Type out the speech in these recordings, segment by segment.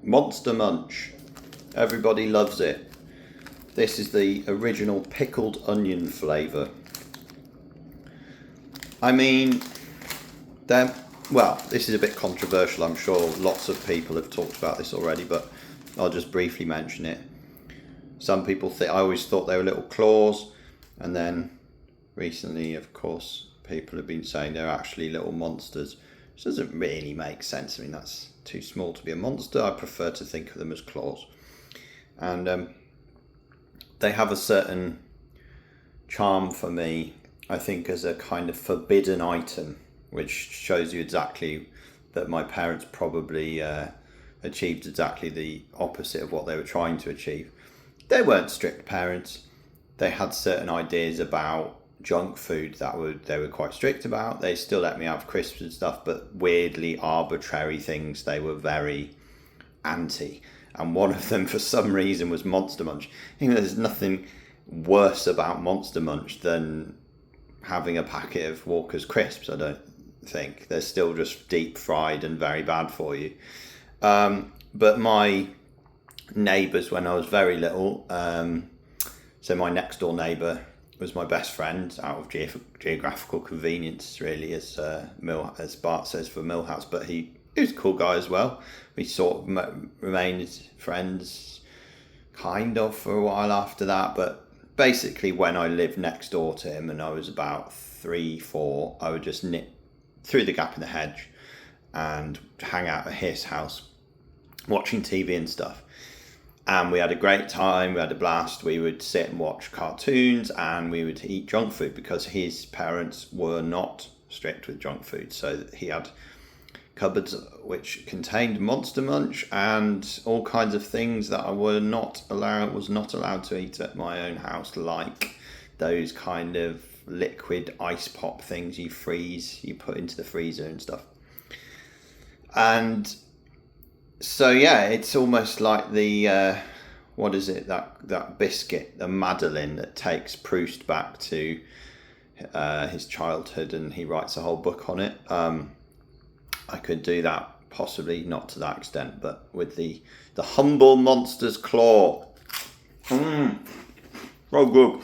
Monster Munch. Everybody loves it. This is the original pickled onion flavour. I mean, this is a bit controversial. I'm sure lots of people have talked about this already, but I'll just briefly mention it. Some people think, I always thought they were little claws, and then recently, of course, people have been saying they're actually little monsters, which doesn't really make sense. I mean, that's too small to be a monster. I prefer to think of them as claws. And they have a certain charm for me, I think, as a kind of forbidden item, which shows you exactly that my parents probably achieved exactly the opposite of what they were trying to achieve. They weren't strict parents. They had certain ideas about junk food that they were quite strict about. They still let me have crisps and stuff, but weirdly arbitrary things they were very anti. And one of them, for some reason, was Monster Munch. There's nothing worse about Monster Munch than having a packet of Walker's crisps, I don't think. They're still just deep fried and very bad for you. But my neighbours, when I was very little, so my next door neighbour was my best friend out of geographical convenience, really, as Bart says for Millhouse. But he was a cool guy as well. We sort of remained friends, kind of, for a while after that. But basically, when I lived next door to him and I was about 3, 4, I would just nip through the gap in the hedge and hang out at his house, watching TV and stuff. And we had a great time, we had a blast. We would sit and watch cartoons and we would eat junk food because his parents were not strict with junk food. So he had cupboards which contained Monster Munch and all kinds of things that I was not allowed to eat at my own house, like those kind of liquid ice pop things you put into the freezer and stuff. And so yeah, it's almost like the what is it, that biscuit, the Madeleine, that takes Proust back to his childhood, and he writes a whole book on it. I could do that, possibly not to that extent, but with the humble monster's claw. So good.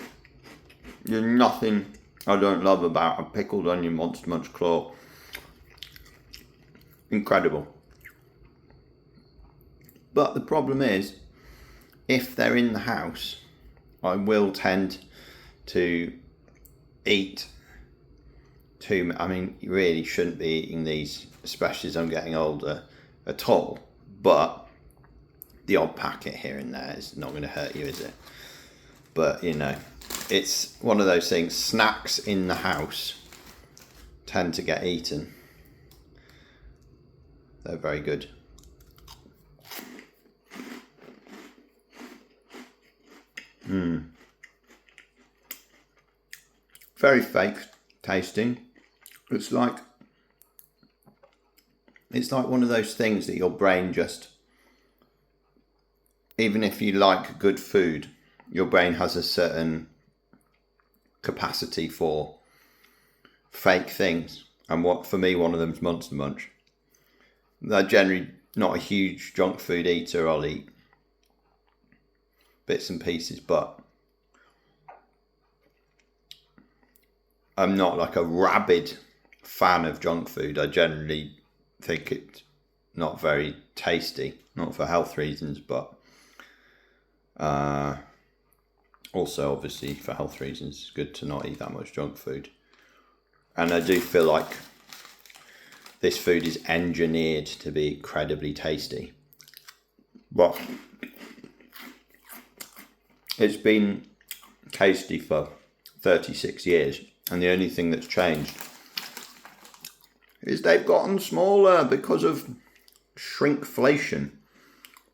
There's nothing I don't love about a pickled onion Monster Munch claw. Incredible. But the problem is, if they're in the house, I will tend to eat too. I mean, you really shouldn't be eating these, especially as I'm getting older, at all. But the odd packet here and there is not going to hurt you, is it? But, it's one of those things. Snacks in the house tend to get eaten. They're very good. Very fake tasting. It's like one of those things that your brain just, even if you like good food, your brain has a certain capacity for fake things. And for me, one of them is Monster Munch. I'm generally not a huge junk food eater. I'll eat bits and pieces, but I'm not like a rabid fan of junk food. I generally think it's not very tasty, not for health reasons, but also obviously for health reasons, it's good to not eat that much junk food. And I do feel like this food is engineered to be incredibly tasty. But it's been tasty for 36 years, and the only thing that's changed is they've gotten smaller because of shrinkflation.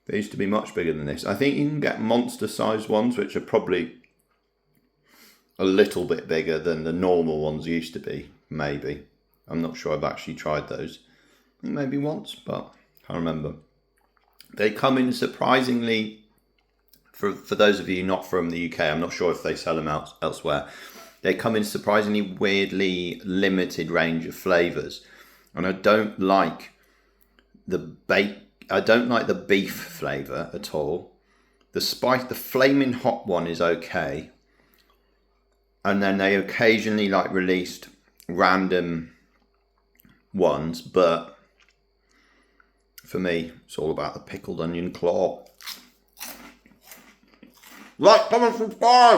They used to be much bigger than this. I think you can get monster-sized ones, which are probably a little bit bigger than the normal ones used to be, maybe. I'm not sure I've actually tried those. I think maybe once, but I can't remember. They come in surprisingly, for those of you not from the UK, I'm not sure if they sell them elsewhere. They come in surprisingly weirdly limited range of flavours. And I don't like the I don't like the beef flavour at all. The flaming hot one is okay. And then they occasionally like released random ones, but for me, it's all about the pickled onion claw. Like, comment, subscribe!